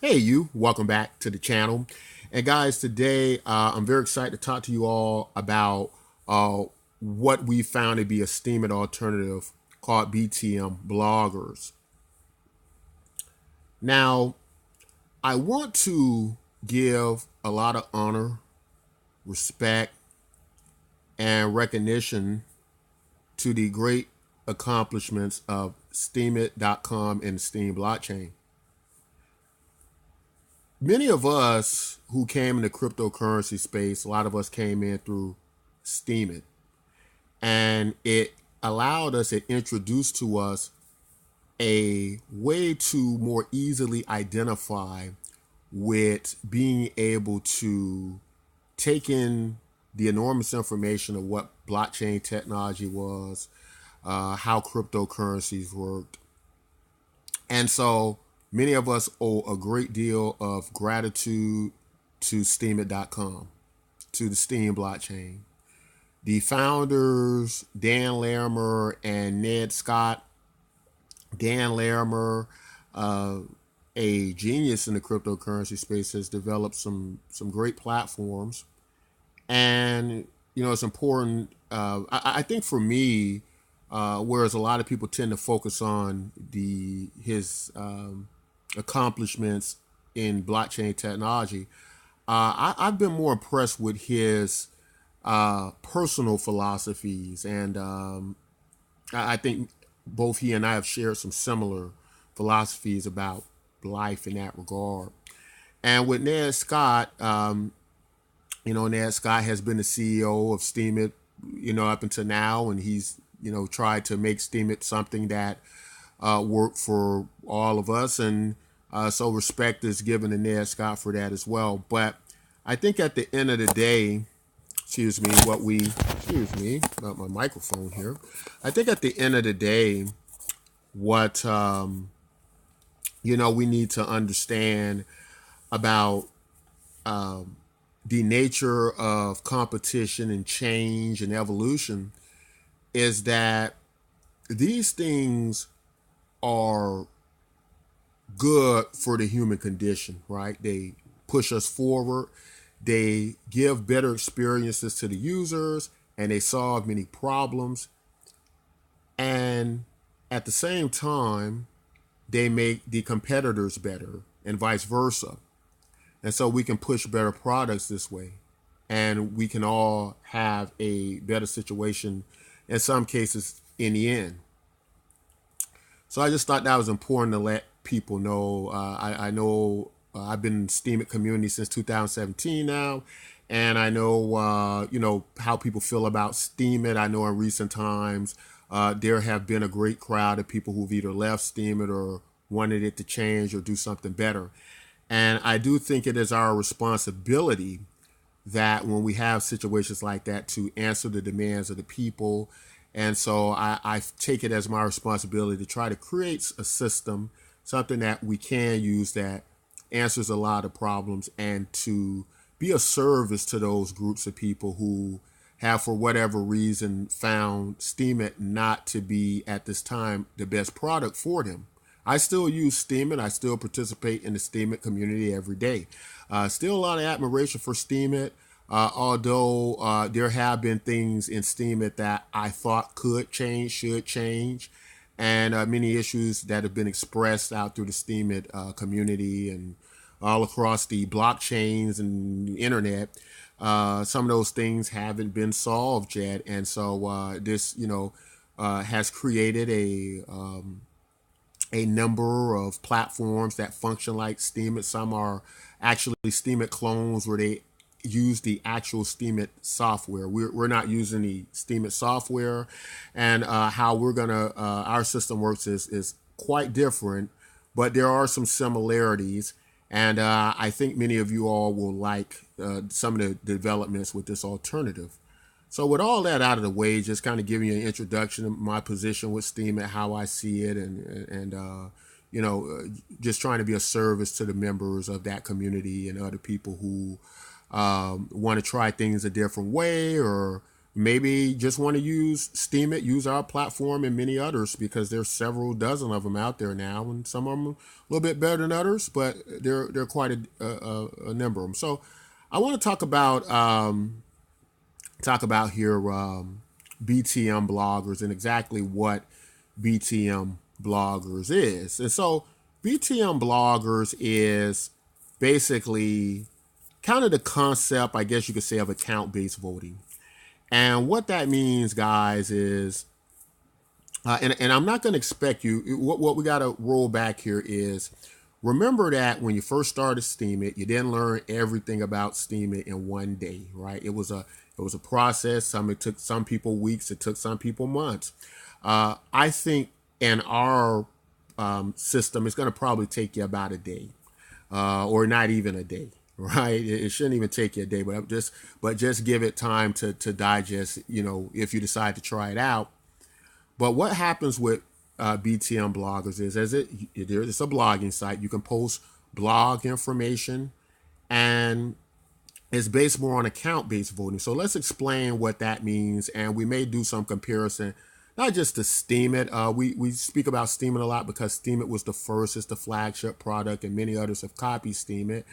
Hey, welcome back to the channel. And guys, today I'm very excited to talk to you all about what we found to be a Steemit alternative called BTM Bloggers. Now, I want to give a lot of honor, respect, and recognition to the great accomplishments of Steemit.com and the Steem blockchain. Many of us who came in the cryptocurrency space, a lot of us came in through Steemit, and it allowed us, it introduced to us a way to more easily identify with being able to take in the enormous information of what blockchain technology was, how cryptocurrencies worked. And so many of us owe a great deal of gratitude to Steemit.com, to the Steem blockchain. The founders, Dan Larimer and Ned Scott. Dan Larimer, a genius in the cryptocurrency space, has developed some great platforms. And, it's important. I think for me, whereas a lot of people tend to focus on his accomplishments in blockchain technology, I've been more impressed with his personal philosophies, and I think both he and I have shared some similar philosophies about life in that regard. And with Ned Scott, Ned Scott has been the CEO of Steemit, up until now, and he's tried to make Steemit something that worked for all of us, and so respect is given to Ned Scott for that as well. But I think at the end of the day, about my microphone here. I think at the end of the day, what we need to understand about the nature of competition and change and evolution is that these things are good for the human condition, right? They push us forward. They give better experiences to the users, and they solve many problems. And at the same time, they make the competitors better and vice versa. And so we can push better products this way. And we can all have a better situation in some cases in the end. So I just thought that was important to let people know. I know I've been in the Steemit community since 2017 now, and I know how people feel about Steemit. I know in recent times there have been a great crowd of people who've either left Steemit or wanted it to change or do something better. And I do think it is our responsibility that when we have situations like that to answer the demands of the people. And so I take it as my responsibility to try to create a system, something that we can use that answers a lot of problems, and to be a service to those groups of people who have, for whatever reason, found Steemit not to be at this time the best product for them. I still use Steemit. I still participate in the Steemit community every day. Still a lot of admiration for Steemit, although there have been things in Steemit that I thought could change, should change, and many issues that have been expressed out through the Steemit community and all across the blockchains and the internet. Some of those things haven't been solved yet, and so this, has created a number of platforms that function like Steemit. Some are actually Steemit clones where they use the actual Steemit software. We're not using the Steemit software, and how our system works is quite different, but there are some similarities. And I think many of you all will like some of the developments with this alternative. So with all that out of the way, just kind of giving you an introduction to my position with Steemit, how I see it, and just trying to be a service to the members of that community and other people who want to try things a different way, or maybe just want to use Steemit, use our platform and many others, because there's several dozen of them out there now, and some of them a little bit better than others, but they're quite a number of them. So I want to talk about here BTM bloggers and exactly what BTM bloggers is. And so BTM bloggers is basically kind of the concept, I guess you could say, of account-based voting. And what that means, guys, is, and I'm not going to expect you, what we got to roll back here is, remember that when you first started Steemit, you didn't learn everything about Steemit in one day, right? It was a process. It took some people weeks. It took some people months. I think in our system, it's going to probably take you about a day, or not even a day, right? It shouldn't even take you a day, but just give it time to digest, if you decide to try it out. But what happens with BTM bloggers is, it's a blogging site. You can post blog information, and it's based more on account-based voting. So let's explain what that means, and we may do some comparison, not just to Steemit. We speak about Steemit a lot because Steemit was the first, it's the flagship product, and many others have copied Steemit.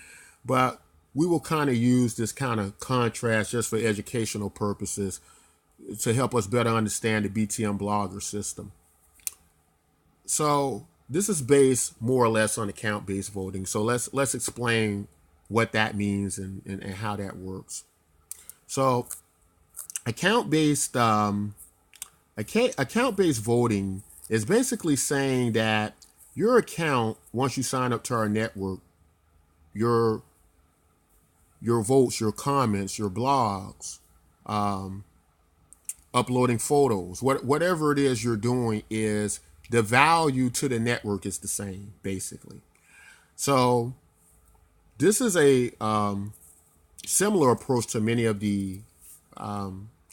But we will kind of use this kind of contrast just for educational purposes to help us better understand the BTM blogger system. So this is based more or less on account-based voting. So let's explain what that means and how that works. So account-based voting is basically saying that your account, once you sign up to our network, your votes, your comments, your blogs, uploading photos, whatever it is you're doing, is the value to the network is the same, basically. So this is a similar approach to many of the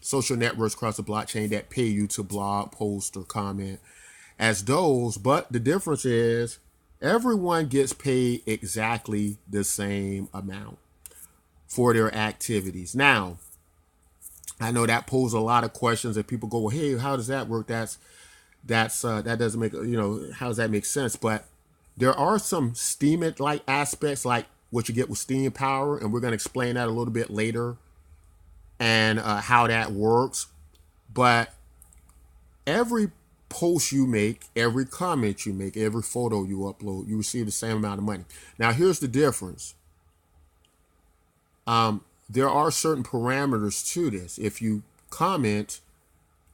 social networks across the blockchain that pay you to blog, post, or comment as those. But the difference is everyone gets paid exactly the same amount for their activities. Now, I know that poses a lot of questions, and people go, well, hey, how does that work? That doesn't make, how does that make sense? But there are some Steemit-like aspects, like what you get with Steam Power, and we're going to explain that a little bit later, and how that works. But every post you make, every comment you make, every photo you upload, you receive the same amount of money. Now, here's the difference. There are certain parameters to this. If you comment,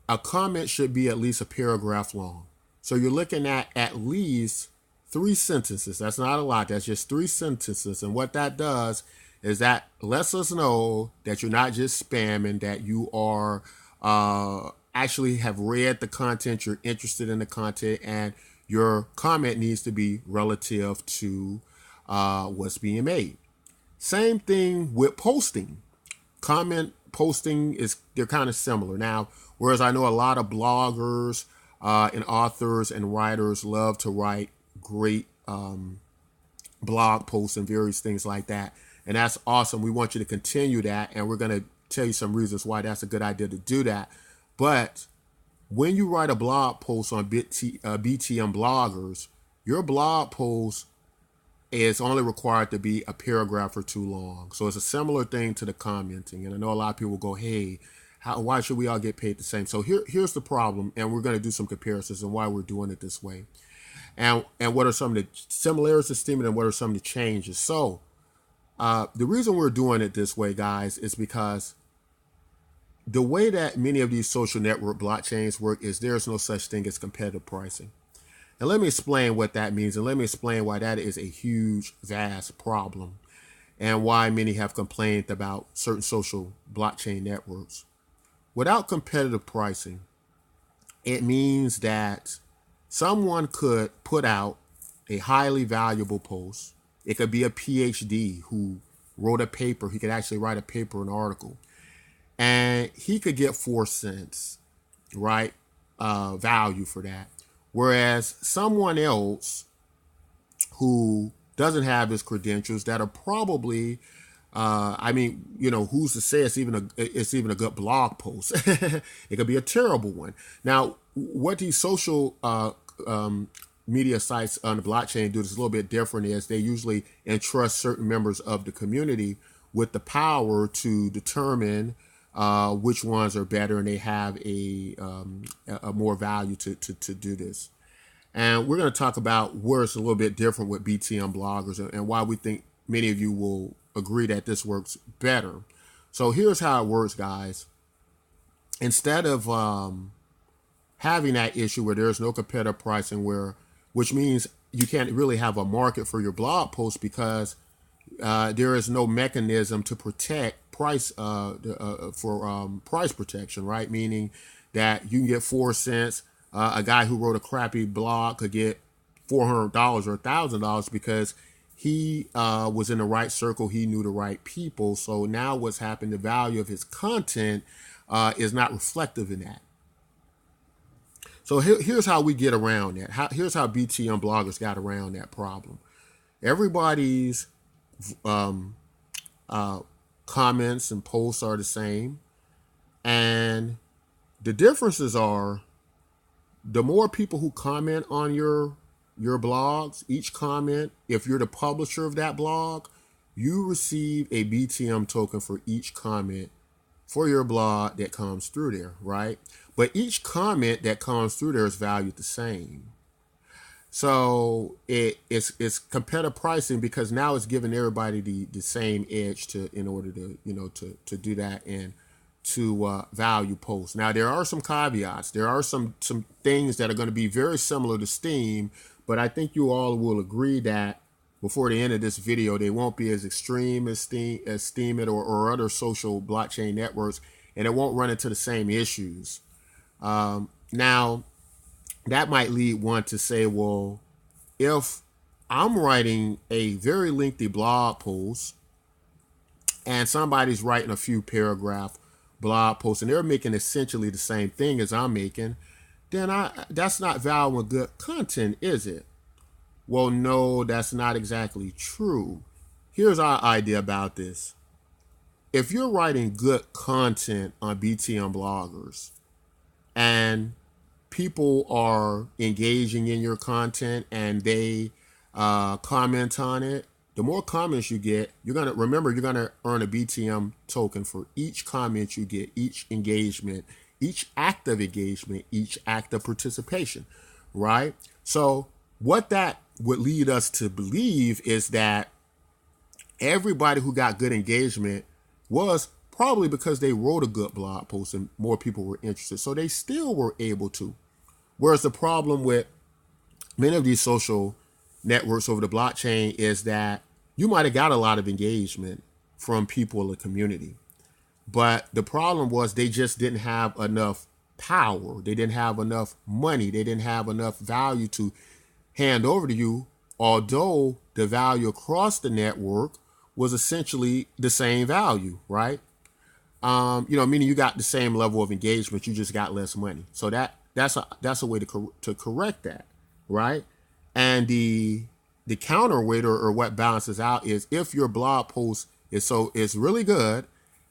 a comment should be at least a paragraph long. So you're looking at least 3 sentences. That's not a lot. That's just 3 sentences. And what that does is that lets us know that you're not just spamming, that you are actually have read the content, you're interested in the content, and your comment needs to be relative to what's being made. Same thing with posting. Comment posting they're kind of similar. Now, whereas I know a lot of bloggers and authors and writers love to write great blog posts and various things like that, and that's awesome. We want you to continue that, and we're going to tell you some reasons why that's a good idea to do that. But when you write a blog post on BTM bloggers, your blog post is only required to be a paragraph or 2 long. So it's a similar thing to the commenting. And I know a lot of people go, hey, why should we all get paid the same? So here's the problem, and we're going to do some comparisons and why we're doing it this way. And what are some of the similarities to Steemit, and what are some of the changes? So the reason we're doing it this way, guys, is because the way that many of these social network blockchains work is there's no such thing as competitive pricing. And let me explain what that means, and let me explain why that is a huge, vast problem, and why many have complained about certain social blockchain networks. Without competitive pricing, it means that someone could put out a highly valuable post. It could be a PhD who wrote a paper. He could actually write a paper, an article, and he could get 4 cents, right? Value for that. Whereas someone else who doesn't have his credentials, that are probably I mean, who's to say it's even a good blog post? It could be a terrible one. Now, what these social media sites on the blockchain do that's a little bit different is they usually entrust certain members of the community with the power to determine which ones are better, and they have a more value to do this. And we're going to talk about where it's a little bit different with BTM bloggers and why we think many of you will agree that this works better. So here's how it works, guys. Instead of having that issue where there's no competitive pricing, which means you can't really have a market for your blog post because there is no mechanism to protect price price protection, right? Meaning that you can get 4 cents. A guy who wrote a crappy blog could get $400 or $1,000 because he was in the right circle. He knew the right people. So now what's happened, the value of his content is not reflective in that. So here's how we get around that. Here's how BTM bloggers got around that problem. Everybody's comments and posts are the same. And the differences are the more people who comment on your blogs, each comment, if you're the publisher of that blog, you receive a BTM token for each comment for your blog that comes through there, right? But each comment that comes through there is valued the same. So it's competitive pricing because now it's giving everybody the same edge in order to do that and to value posts. Now there are some caveats. There are some things that are going to be very similar to Steem, but I think you all will agree that before the end of this video, they won't be as extreme as Steemit or other social blockchain networks, and it won't run into the same issues. Now, that might lead one to say, well, if I'm writing a very lengthy blog post and somebody's writing a few paragraph blog posts and they're making essentially the same thing as I'm making, then that's not valuing good content, is it? Well, no, that's not exactly true. Here's our idea about this. If you're writing good content on BTM bloggers and people are engaging in your content and they comment on it, the more comments you get, you're gonna earn a BTM token for each comment you get, each engagement, each act of engagement, each act of participation, right? So what that would lead us to believe is that everybody who got good engagement was probably because they wrote a good blog post and more people were interested. So they still were able to. Whereas the problem with many of these social networks over the blockchain is that you might have got a lot of engagement from people in the community. But the problem was they just didn't have enough power. They didn't have enough money. They didn't have enough value to hand over to you, although the value across the network was essentially the same value, right? Meaning you got the same level of engagement, you just got less money. So that's a way to correct that, right? And the counterweight or what balances out is if your blog post is really good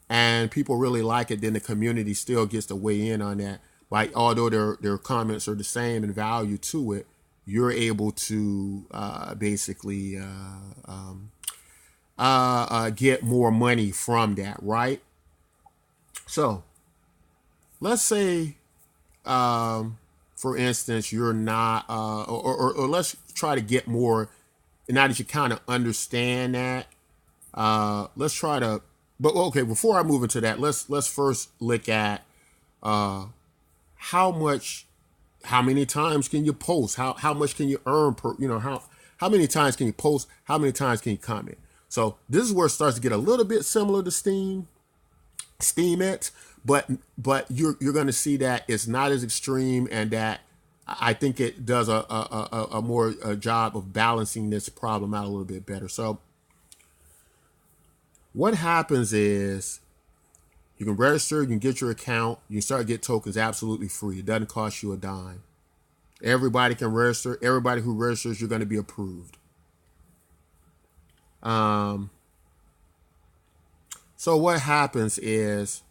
and people really like it, then the community still gets to weigh in on that. Like although their comments are the same in value to it, you're able to basically get more money from that, right? So let's say, for instance, you're not, or let's try to get more. Now that you kind of understand that, let's try to. But okay, before I move into that, let's first look at how many times can you post? How much can you earn per? How many times can you post? How many times can you comment? So this is where it starts to get a little bit similar to Steemit, but you're going to see that it's not as extreme, and that I think it does a more job of balancing this problem out a little bit better. So what happens is you can register, you can get your account, you can start to get tokens absolutely free. It doesn't cost you a dime. Everybody can register. Everybody who registers, you're going to be approved. So what happens is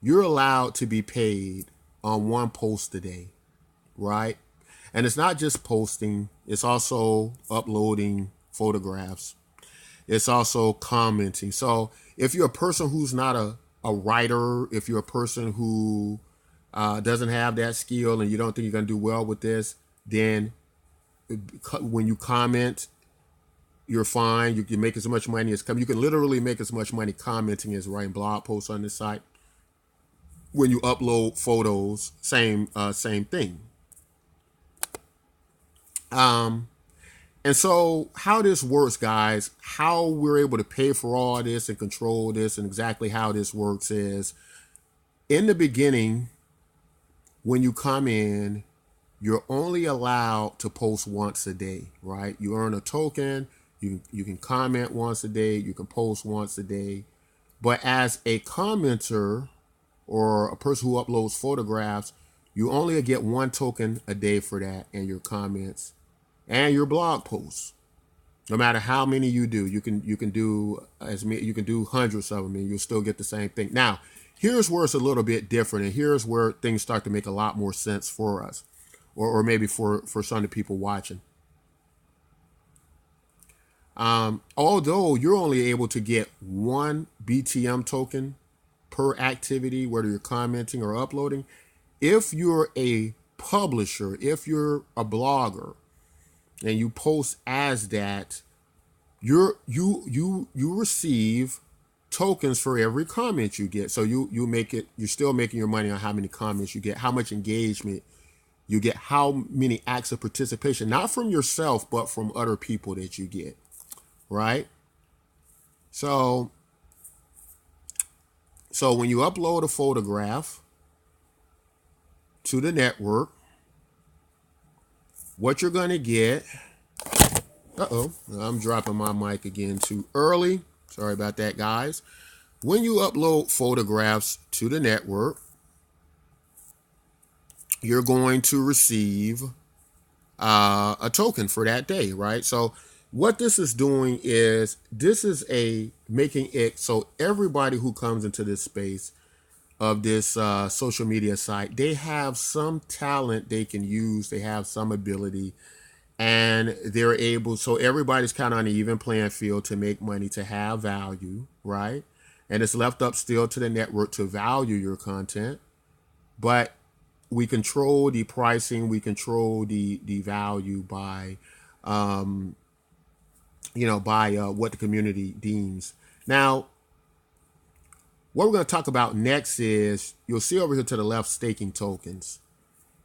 you're allowed to be paid on one post a day, right? And it's not just posting, it's also uploading photographs. It's also commenting. So if you're a person who's not a writer, if you're a person who doesn't have that skill and you don't think you're going to do well with this, then when you comment, you're fine. You can make as much money as you can literally make as much money commenting as writing blog posts on this site. When you upload photos, same thing. And so how this works, guys, how we're able to pay for all this and control this, and exactly how this works is, in the beginning, when you come in, you're only allowed to post once a day, right? You earn a token, you can comment once a day, you can post once a day. But as a commenter or a person who uploads photographs, you only get one token a day for that and your comments and your blog posts. No matter how many you do, you can do as many, you can do hundreds of them and you'll still get the same thing. Now, here's where it's a little bit different, and here's where things start to make a lot more sense for us, or maybe for some of the people watching. Although you're only able to get one BTM token per activity, whether you're commenting or uploading, if you're a publisher, if you're a blogger, and you post as that, you receive tokens for every comment you get. So you're still making your money on how many comments you get, how much engagement you get, how many acts of participation, not from yourself, but from other people that you get, right? So when you upload a photograph to the network, what you're going to get, I'm dropping my mic again too early. Sorry about that, guys. When you upload photographs to the network, you're going to receive a token for that day, right? So what this is doing is making it so everybody who comes into this space of this social media site, they have some talent they can use, they have some ability, and they're able, so everybody's kind of on an even playing field to make money, to have value, right? And it's left up still to the network to value your content, but we control the pricing, we control the value by what the community deems. Now, what we're going to talk about next is, you'll see over here to the left, staking tokens.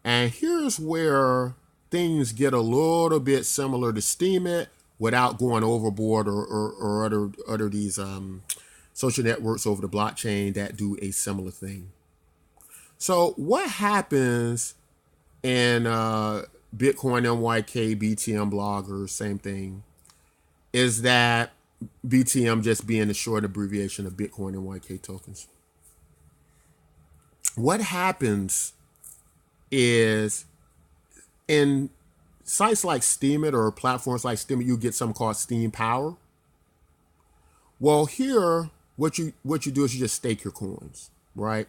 And here's where things get a little bit similar to Steemit without going overboard or other these social networks over the blockchain that do a similar thing. So what happens in Bitcoin NYK, BTM Bloggers, same thing, is that BTM just being the short abbreviation of Bitcoin NYK tokens. What happens is, in sites like Steemit or platforms like Steemit, you get something called Steam Power. Well, here, what you do is you just stake your coins, right?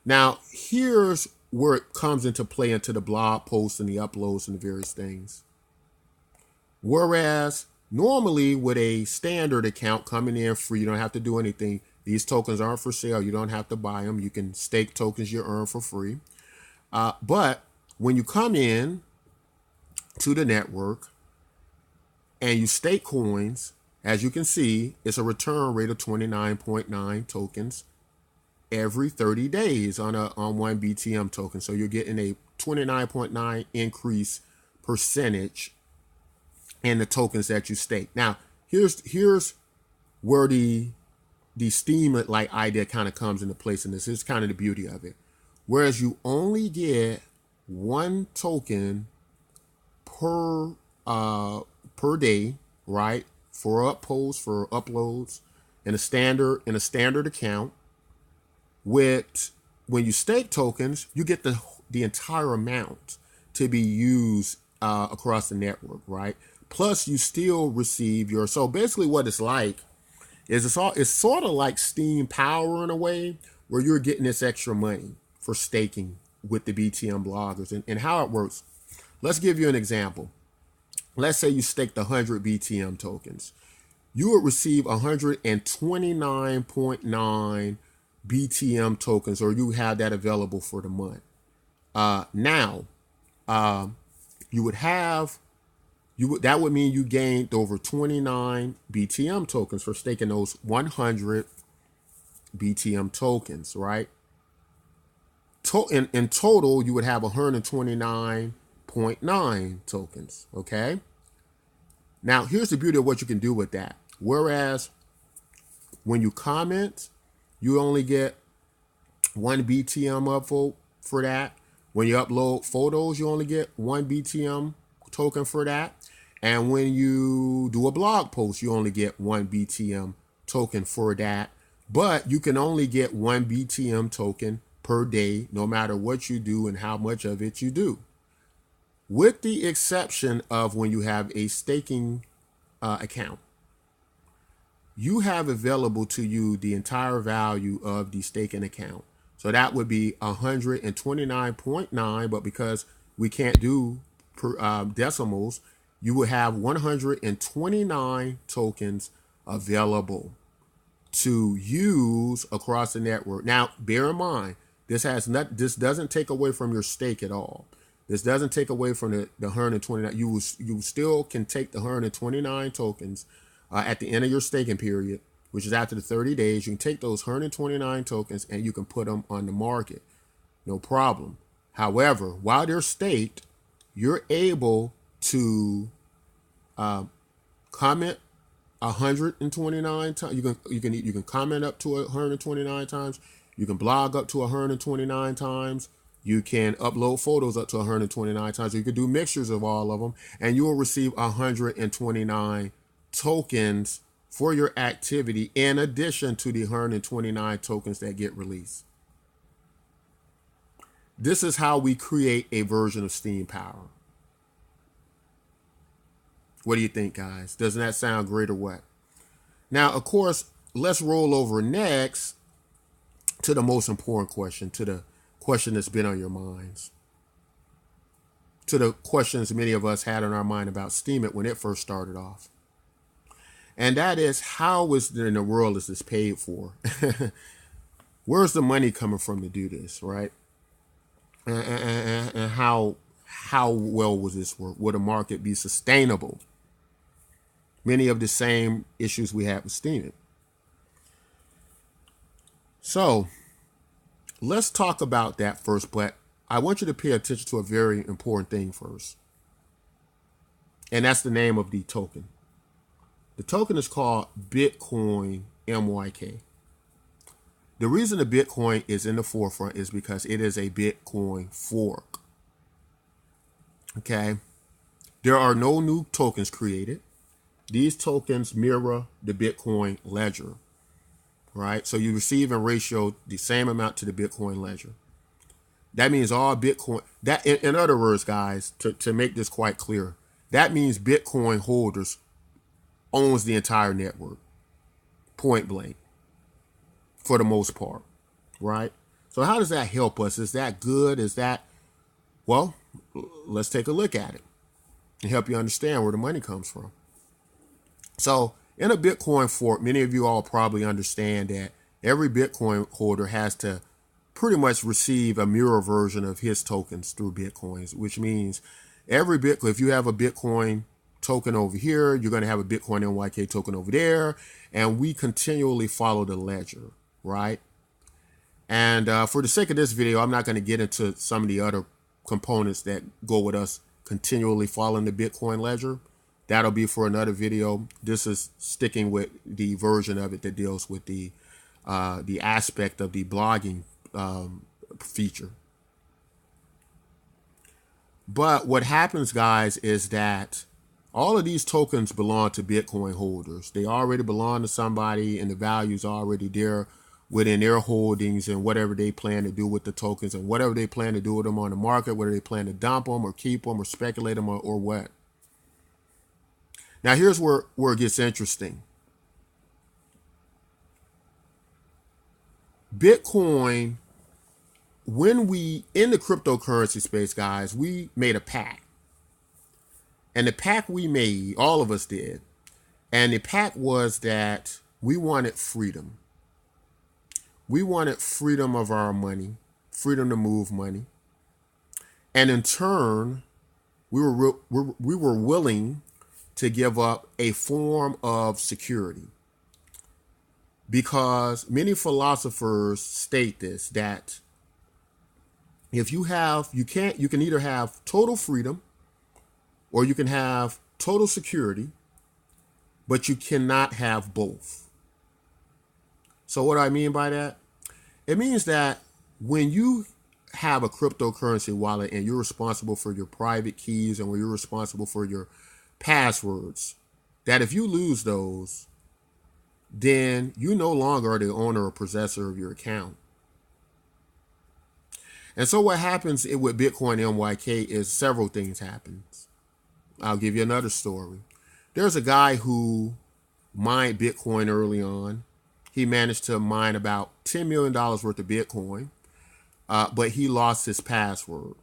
Now, here's where it comes into play into the blog posts and the uploads and the various things. Whereas normally with a standard account coming in free, you don't have to do anything. These tokens aren't for sale. You don't have to buy them. You can stake tokens you earn for free. But when you come in to the network and you stake coins, as you can see, it's a return rate of 29.9 tokens every 30 days on one BTM token. So you're getting a 29.9 increase percentage in the tokens that you stake. Now, here's where the Steemit like idea kind of comes into place, and this is kind of the beauty of it. Whereas you only get one token per day, right? For uploads in a standard account. When you stake tokens, you get the entire amount to be used across the network, right? Plus, you still receive so basically what it's like is it's sort of like Steam Power in a way, where you're getting this extra money for staking with the BTM bloggers. And how it works. Let's give you an example. Let's say you staked 100 BTM tokens. You would receive 129.9 BTM tokens, or you have that available for the month. Now, you would have that would mean you gained over 29 BTM tokens for staking those 100 BTM tokens, right? In total, you would have 129.9 tokens, okay? Now, here's the beauty of what you can do with that. Whereas when you comment, you only get 1 BTM upvote for that. When you upload photos, you only get 1 BTM token for that. And when you do a blog post, you only get 1 BTM token for that. But you can only get 1 BTM token per day, no matter what you do and how much of it you do. With the exception of when you have a staking account. You have available to you the entire value of the staking account. So that would be 129.9, but because we can't do decimals, you would have 129 tokens available to use across the network. Now, bear in mind, this doesn't take away from your stake at all. This doesn't take away from the 129. You still can take the 129 tokens at the end of your staking period, which is after the 30 days. You can take those 129 tokens and you can put them on the market. No problem. However, while they're staked, you're able to comment 129 times. You can comment up to 129 times. You can blog up to 129 times. You can upload photos up to 129 times. You can do mixtures of all of them, and you will receive 129 tokens for your activity in addition to the 129 tokens that get released. This is how we create a version of Steam Power. What do you think, guys? Doesn't that sound great or what? Now, of course, let's roll over next to the most important question, to the question that's been on your minds, to the questions many of us had on our mind about Steemit when it first started off. And that is, how in the world is this paid for? Where's the money coming from to do this, right? And how well will this work? Will the market be sustainable? Many of the same issues we had with Steemit. So let's talk about that first, but I want you to pay attention to a very important thing first. And that's the name of the token. The token is called Bitcoin MYK. The reason the Bitcoin is in the forefront is because it is a Bitcoin fork. Okay. There are no new tokens created. These tokens mirror the Bitcoin ledger, right? So you receive and ratio the same amount to the Bitcoin ledger. That means all Bitcoin, that in other words, guys, to make this quite clear, that means Bitcoin holders owns the entire network, point blank, for the most part, right? So how does that help us? Is that good? Is that, well, let's take a look at it and help you understand where the money comes from. So in a Bitcoin fork, many of you all probably understand that every Bitcoin holder has to pretty much receive a mirror version of his tokens through Bitcoins, which means every Bitcoin, if you have a Bitcoin token over here, you're going to have a Bitcoin NYK token over there, and we continually follow the ledger, right? And for the sake of this video, I'm not going to get into some of the other components that go with us continually following the Bitcoin ledger. That'll be for another video. This is sticking with the version of it that deals with the aspect of the blogging feature. But what happens, guys, is that all of these tokens belong to Bitcoin holders. They already belong to somebody, and the value's already there within their holdings and whatever they plan to do with the tokens and whatever they plan to do with them on the market, whether they plan to dump them or keep them or speculate them or what. Now, here's where it gets interesting. Bitcoin, when we, in the cryptocurrency space, guys, we made a pact. And the pact we made, all of us did, and the pact was that we wanted freedom. We wanted freedom of our money, freedom to move money. And in turn, we were willing to give up a form of security. Because many philosophers state this, that if you can either have total freedom or you can have total security, but you cannot have both. So what do I mean by that? It means that when you have a cryptocurrency wallet and you're responsible for your private keys and when you're responsible for your passwords, that if you lose those, then you no longer are the owner or possessor of your account. And so what happens with Bitcoin MYK is several things happen. I'll give you another story. There's a guy who mined Bitcoin early on. He managed to mine about $10 million worth of Bitcoin, but he lost his password.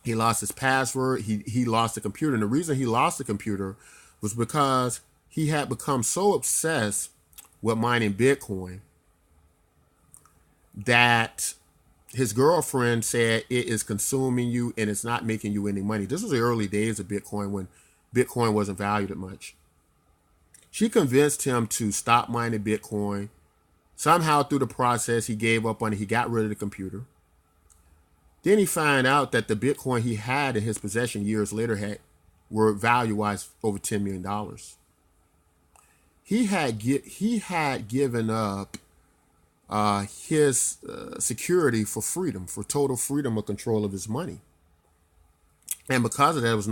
He lost his password. He lost the computer. And the reason he lost the computer was because he had become so obsessed with mining Bitcoin that his girlfriend said it is consuming you and it's not making you any money. This was the early days of Bitcoin when Bitcoin wasn't valued at much. She convinced him to stop mining Bitcoin. Somehow through the process, he gave up on it. He got rid of the computer. Then he found out that the Bitcoin he had in his possession years later were value-wise over $10 million. He had given up his security for freedom, for total freedom of control of his money. And because of that, there was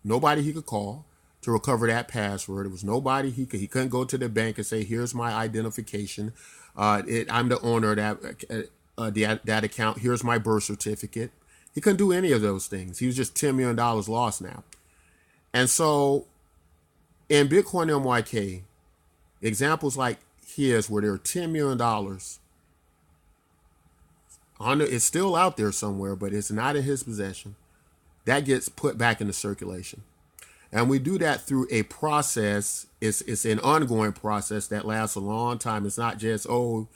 nobody he could call to recover that password. There was nobody he couldn't go to the bank and say, here's my identification. I'm the owner of that account. Here's my birth certificate. He couldn't do any of those things. He was just $10 million lost now. And so in Bitcoin MYK, examples like his where there are $10 million, it's still out there somewhere, but it's not in his possession. That gets put back into circulation. And we do that through a process. It's an ongoing process that lasts a long time. It's not just, your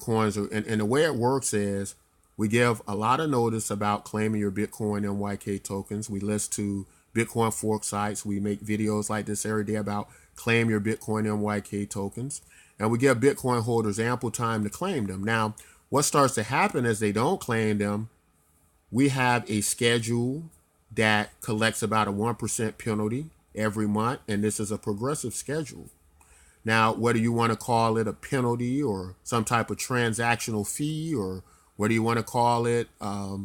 coins are, and the way it works is we give a lot of notice about claiming your Bitcoin MYK tokens. We list to Bitcoin fork sites. We make videos like this every day about claim your Bitcoin MYK tokens. And we give Bitcoin holders ample time to claim them. Now, what starts to happen is they don't claim them. We have a schedule that collects about a 1% penalty every month, and this is a progressive schedule. Now, whether you want to call it a penalty or some type of transactional fee, or whether you want to call it, a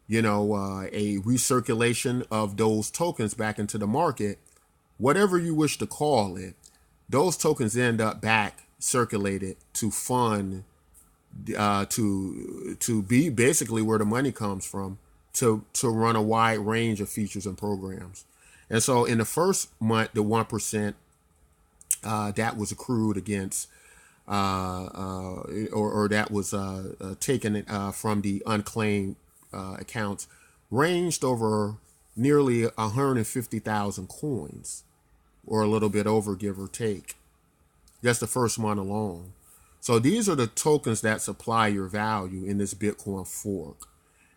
recirculation of those tokens back into the market, whatever you wish to call it, those tokens end up back circulated to fund, to be basically where the money comes from, to run a wide range of features and programs. And so in the first month, the 1% that was accrued against, or that was taken from the unclaimed accounts, ranged over nearly 150,000 coins, or a little bit over, give or take. That's the first month alone. So these are the tokens that supply your value in this Bitcoin fork.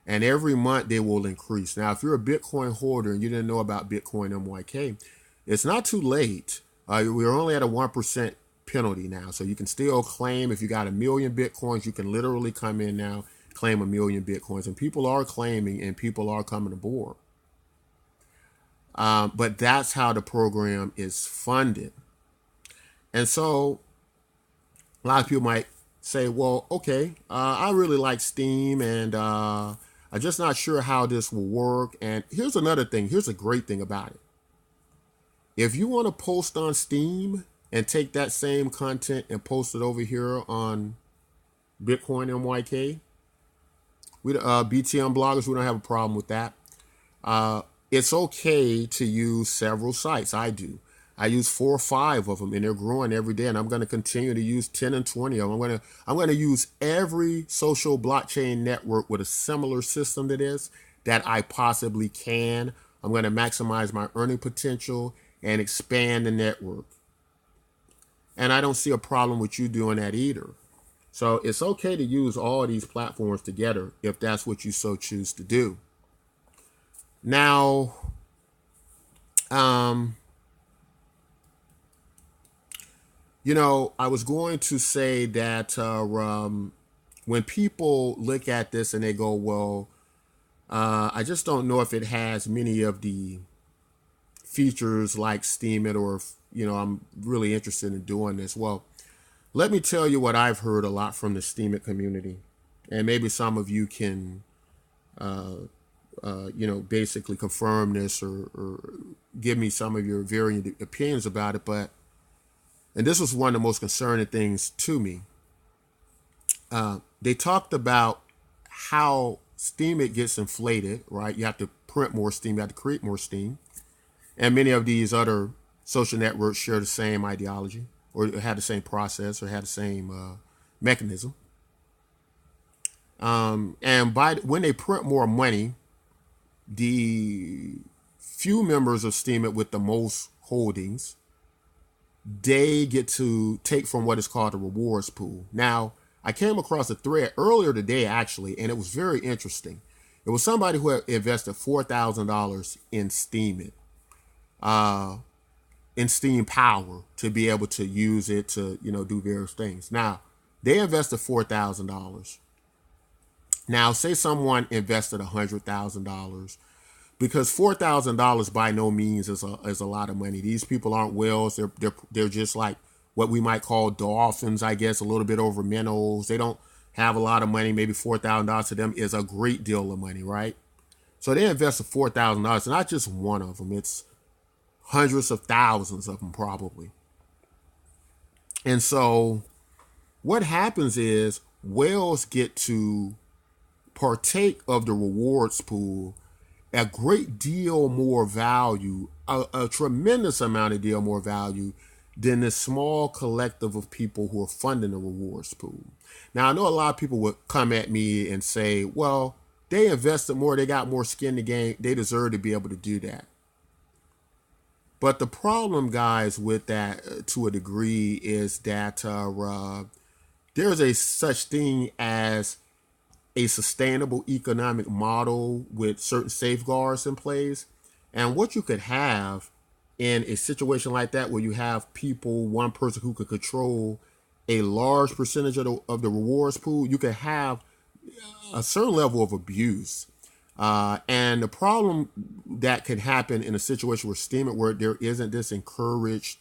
And every month they will increase. Now, if you're a Bitcoin holder and you didn't know about Bitcoin MYK, it's not too late. We're only at a 1% penalty now. So you can still claim, if you got 1 million Bitcoins, you can literally come in now, claim 1 million Bitcoins. And people are claiming and people are coming aboard. But that's how the program is funded. And so a lot of people might say, well, okay, I really like Steem, and I'm just not sure how this will work. And here's another thing. Here's a great thing about it. If you want to post on Steem and take that same content and post it over here on Bitcoin MYK, BTM Bloggers, we don't have a problem with that. It's okay to use several sites. I do. I use 4 or 5 of them, and they're growing every day. And I'm going to continue to use 10 and 20 of them. I'm going to use every social blockchain network with a similar system to this that I possibly can. I'm going to maximize my earning potential and expand the network. And I don't see a problem with you doing that either. So it's okay to use all of these platforms together if that's what you so choose to do. Now, I was going to say that when people look at this and they go, well, I just don't know if it has many of the features like Steemit, or if, I'm really interested in doing this. Well, let me tell you what I've heard a lot from the Steemit community, and maybe some of you can, basically confirm this, or give me some of your varying opinions about it. And this was one of the most concerning things to me. They talked about how Steemit gets inflated, right? You have to print more Steam, you have to create more Steam. And many of these other social networks share the same ideology, or have the same process, or have the same mechanism. And when they print more money, the few members of Steemit with the most holdings, they get to take from what is called the rewards pool. Now, I came across a thread earlier today, actually, and it was very interesting. It was somebody who had invested $4,000 in Steemit, in Steam Power, to be able to use it to, do various things. Now, they invested $4,000. Now, say someone invested $100,000, because $4,000 by no means is a lot of money. These people aren't whales. They're just like what we might call dolphins, I guess, a little bit over minnows. They don't have a lot of money. Maybe $4,000 to them is a great deal of money, right? So they invested $4,000, not just one of them. It's hundreds of thousands of them probably. And so what happens is whales get to partake of the rewards pool a great deal more value, a tremendous amount of deal more value than this small collective of people who are funding the rewards pool. Now, I know a lot of people would come at me and say, well, they invested more, they got more skin in the game, they deserve to be able to do that. But the problem, guys, with that to a degree is that there's a such thing as a sustainable economic model with certain safeguards in place. And what you could have in a situation like that, where you have people, one person who could control a large percentage of the rewards pool, you could have a certain level of abuse. And the problem that could happen in a situation where Steemit, where there isn't this encouraged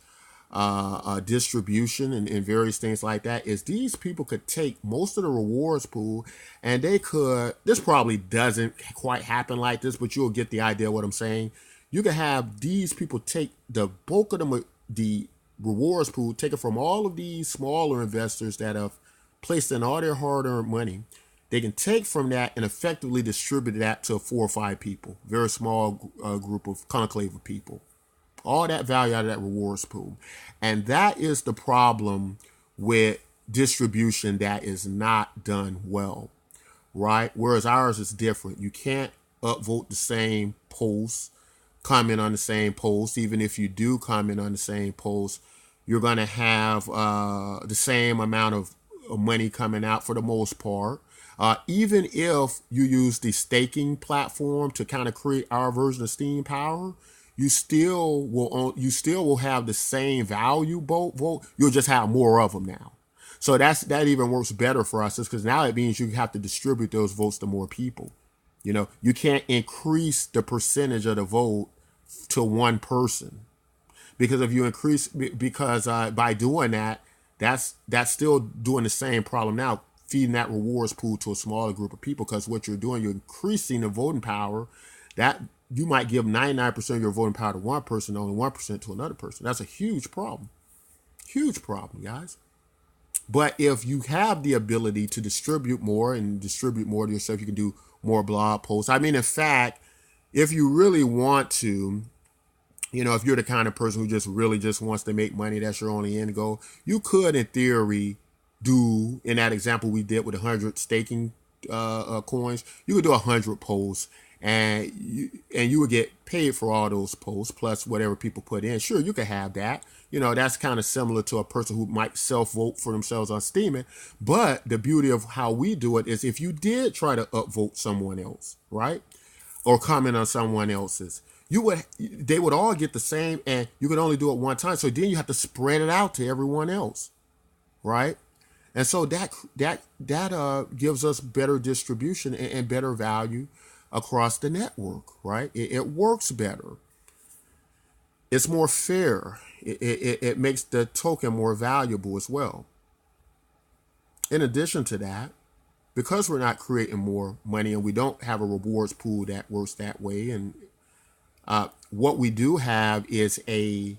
distribution and various things like that, is these people could take most of the rewards pool, and they could, this probably doesn't quite happen like this, but you'll get the idea of what I'm saying. You could have these people take the bulk of the rewards pool, take it from all of these smaller investors that have placed in all their hard-earned money. They can take from that and effectively distribute that to 4 or 5 people, very small group of conclave of people. All that value out of that rewards pool. And that is the problem with distribution that is not done well, right? Whereas ours is different. You can't upvote the same post, comment on the same post. Even if you do comment on the same post, you're going to have the same amount of money coming out for the most part. Even if you use the staking platform to kind of create our version of Steam Power, you still will have the same value vote. You'll just have more of them now. So that even works better for us, because now it means you have to distribute those votes to more people. You can't increase the percentage of the vote to one person, because if you increase, because by doing that, that's still doing the same problem now, feeding that rewards pool to a smaller group of people. Because what you're doing, you're increasing the voting power. That you might give 99% of your voting power to one person, only 1% to another person. That's a huge problem. Huge problem, guys. But if you have the ability to distribute more and distribute more to yourself, you can do more blog posts. I mean, in fact, if you really want to, You know, if you're the kind of person who just really just wants to make money, that's your only end goal, you could, in theory, do, in that example we did with 100 staking coins, you could do 100 posts, and you would get paid for all those posts plus whatever people put in. Sure, you could have that. You know, that's kind of similar to a person who might self-vote for themselves on Steemit. But the beauty of how we do it is if you did try to upvote someone else, right? Or comment on someone else's, they would all get the same, and you could only do it one time. So then you have to spread it out to everyone else, right? And so that gives us better distribution and better value across the network, right? It works better. It's more fair. It makes the token more valuable as well. In addition to that, because we're not creating more money and we don't have a rewards pool that works that way, and what we do have is a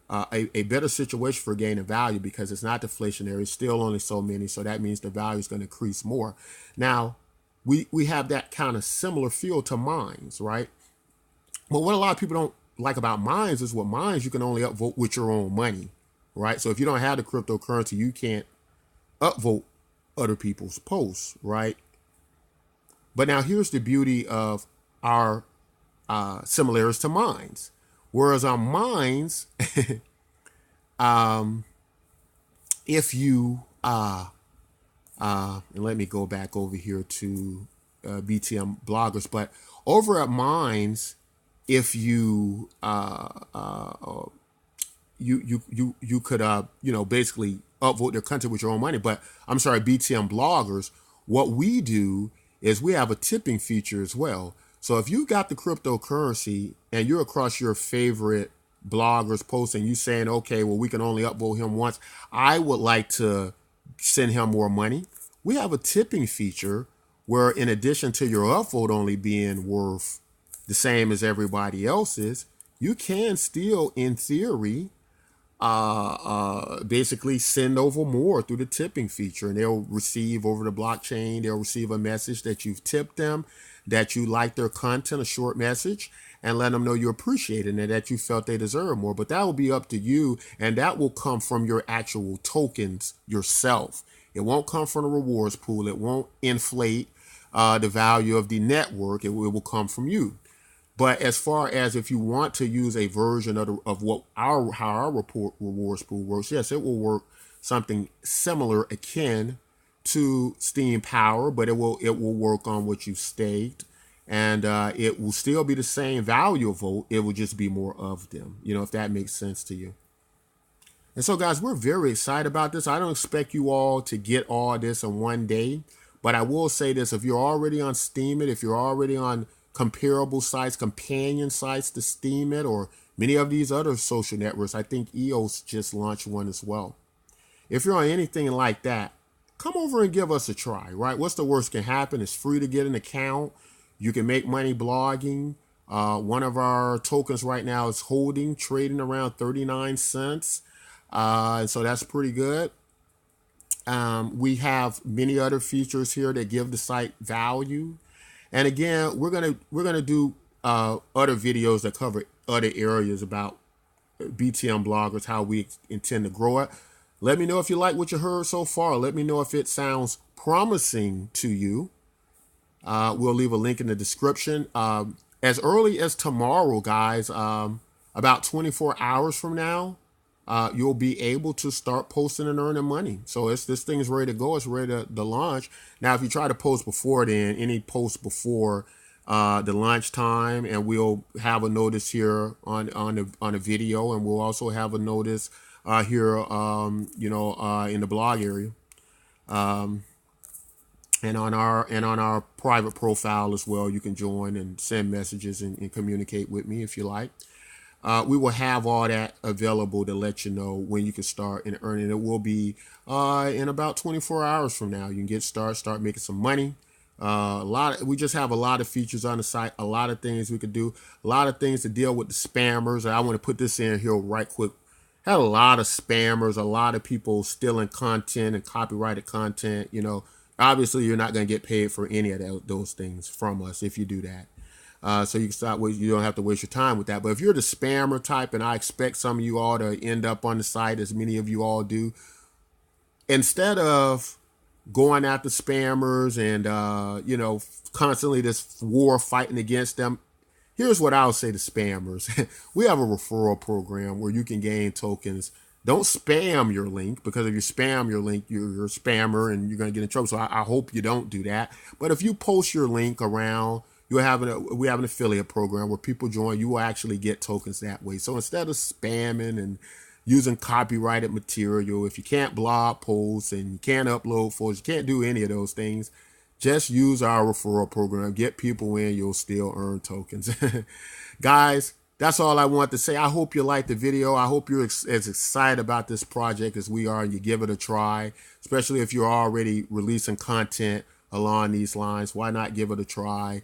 better situation for gaining value because it's not deflationary. It's still only so many, so that means the value is going to increase more. Now, we have that kind of similar feel to mines, right? But what a lot of people don't like about mines is, with mines you can only upvote with your own money, right? So if you don't have the cryptocurrency, you can't upvote other people's posts, right? But now here's the beauty of our similarities to mines. Whereas on mines, if you and let me go back over here to BTM Bloggers, but over at mines, if you you could basically upvote their content with your own money. But I'm sorry, BTM Bloggers, what we do is we have a tipping feature as well. So if you got the cryptocurrency and you're across your favorite bloggers post and you saying, okay, well, we can only upvote him once, I would like to send him more money, we have a tipping feature where, in addition to your upvote only being worth the same as everybody else's, you can still, in theory, basically send over more through the tipping feature, and they'll receive over the blockchain, they'll receive a message that you've tipped them, that you like their content, a short message, and let them know you appreciate it and that you felt they deserve more. But that will be up to you, and that will come from your actual tokens yourself. It won't come from the rewards pool. It won't inflate the value of the network. It will come from you. But as far as if you want to use a version of what how our rewards pool works, yes, it will work something similar, akin to Steam Power, but it will work on what you staked, and it will still be the same value of vote. It will just be more of them, if that makes sense to you. And so, guys, we're very excited about this. I don't expect you all to get all this in one day, but I will say this: if you're already on Steemit, if you're already on comparable sites, companion sites to Steemit, or many of these other social networks, I think EOS just launched one as well. If you're on anything like that, come over and give us a try, right? What's the worst can happen? It's free to get an account. You can make money blogging. One of our tokens right now is trading around 39 cents. So that's pretty good. We have many other features here that give the site value. And again, we're gonna do other videos that cover other areas about BTM Bloggers, how we intend to grow it. Let me know if you like what you heard so far. Let me know if it sounds promising to you. We'll leave a link in the description. As early as tomorrow, guys, about 24 hours from now, you'll be able to start posting and earning money. So this thing is ready to go. It's ready to launch. Now, if you try to post before then, any post before the launch time, and we'll have a notice here on the video, and we'll also have a notice here, in the blog area, and on our private profile as well. You can join and send messages and communicate with me if you like. We will have all that available to let you know when you can start and earning. It will be in about 24 hours from now. You can start making some money. We just have a lot of features on the site, a lot of things we could do, a lot of things to deal with the spammers. I want to put this in here right quick. Had a lot of spammers, a lot of people stealing content and copyrighted content. Obviously you're not going to get paid for any of those things from us if you do that. So you can start with, you don't have to waste your time with that. But if you're the spammer type, and I expect some of you all to end up on the site, as many of you all do, instead of going after spammers and constantly this war fighting against them, here's what I'll say to spammers. We have a referral program where you can gain tokens. Don't spam your link, because if you spam your link, you're a spammer and you're going to get in trouble. So I hope you don't do that. But if you post your link around, we have an affiliate program where people join. You will actually get tokens that way. So instead of spamming and using copyrighted material, if you can't blog posts and you can't upload photos, you can't do any of those things, just use our referral program. Get people in, you'll still earn tokens. Guys, that's all I want to say. I hope you liked the video. I hope you're as excited about this project as we are, and you give it a try, especially if you're already releasing content along these lines. Why not give it a try?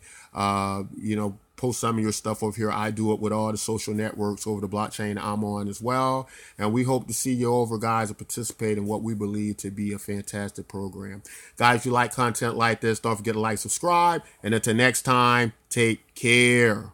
Post some of your stuff over here. I do it with all the social networks over the blockchain I'm on as well. And we hope to see you over, guys, and participate in what we believe to be a fantastic program. Guys, if you like content like this, don't forget to like, subscribe. And until next time, take care.